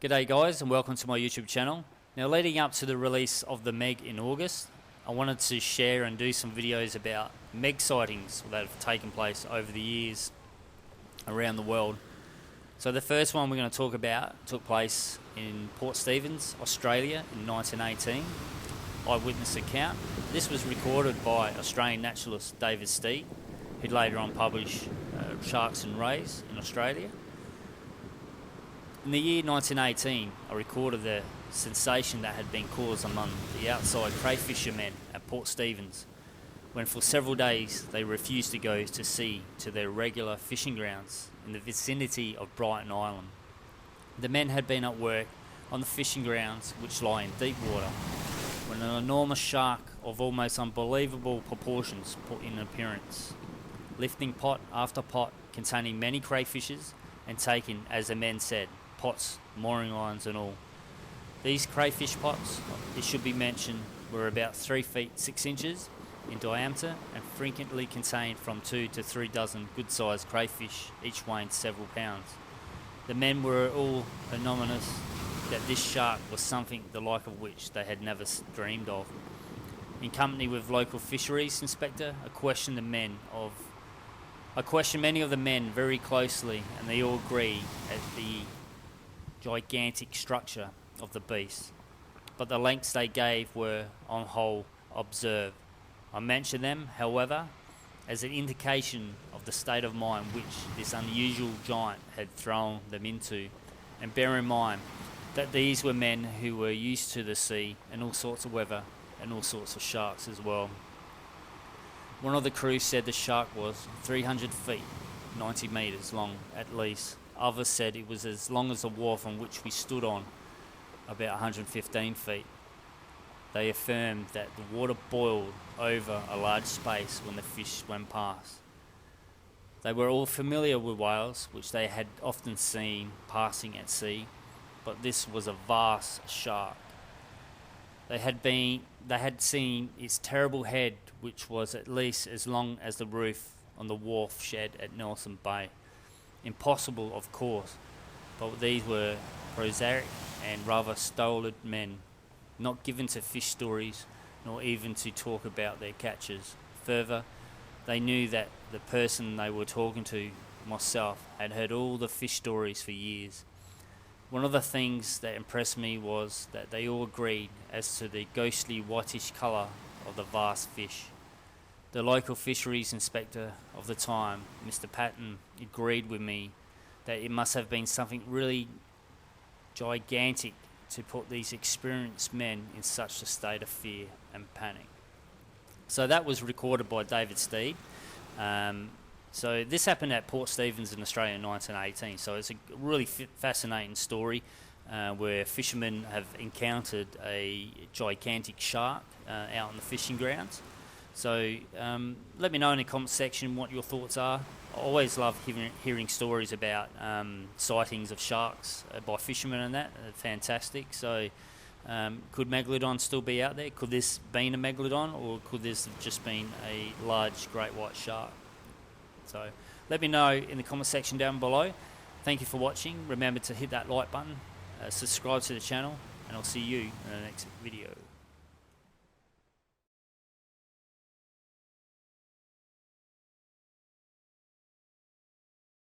G'day guys and welcome to my YouTube channel. Now leading up to the release of the Meg in August, I wanted to share and do some videos about Meg sightings that have taken place over the years around the world. So the first one we're going to talk about took place in Port Stephens, Australia in 1918. Eyewitness account. This was recorded by Australian naturalist David Steed, who'd later on publish Sharks and Rays in Australia. In the year 1918, I recorded the sensation that had been caused among the outside crayfishermen at Port Stephens, when for several days they refused to go to sea to their regular fishing grounds in the vicinity of Broughton Island. The men had been at work on the fishing grounds which lie in deep water, when an enormous shark of almost unbelievable proportions put in appearance, lifting pot after pot containing many crayfishes and taking, as the men said, pots, mooring lines and all. These crayfish pots, it should be mentioned, were about 3 feet 6 inches in diameter and frequently contained from 2 to 3 dozen good-sized crayfish, each weighing several pounds. The men were all anonymous that this shark was something the like of which they had never dreamed of. In company with local fisheries inspector, I questioned many of the men very closely, and they all agree at the gigantic structure of the beast, but the lengths they gave were, on whole, observed. I mention them, however, as an indication of the state of mind which this unusual giant had thrown them into, and bear in mind that these were men who were used to the sea and all sorts of weather and all sorts of sharks as well. One of the crew said the shark was 300 feet, 90 metres long at least. Others said it was as long as the wharf on which we stood on, about 115 feet. They affirmed that the water boiled over a large space when the fish swam past. They were all familiar with whales, which they had often seen passing at sea, but this was a vast shark. They had seen its terrible head, which was at least as long as the roof on the wharf shed at Nelson Bay. Impossible, of course, but these were prosaic and rather stolid men, not given to fish stories, nor even to talk about their catches. Further, they knew that the person they were talking to, myself, had heard all the fish stories for years. One of the things that impressed me was that they all agreed as to the ghostly whitish colour of the vast fish. The local fisheries inspector of the time, Mr. Patton, agreed with me that it must have been something really gigantic to put these experienced men in such a state of fear and panic. So that was recorded by David Steed. So this happened at Port Stephens in Australia in 1918. So it's a really fascinating story where fishermen have encountered a gigantic shark out on the fishing grounds. So let me know in the comment section what your thoughts are. I always love hearing stories about sightings of sharks by fishermen and that. They're fantastic. So could Megalodon still be out there? Could this been a Megalodon, or could this have just been a large great white shark? So let me know in the comment section down below. Thank you for watching. Remember to hit that like button, subscribe to the channel, and I'll see you in the next video.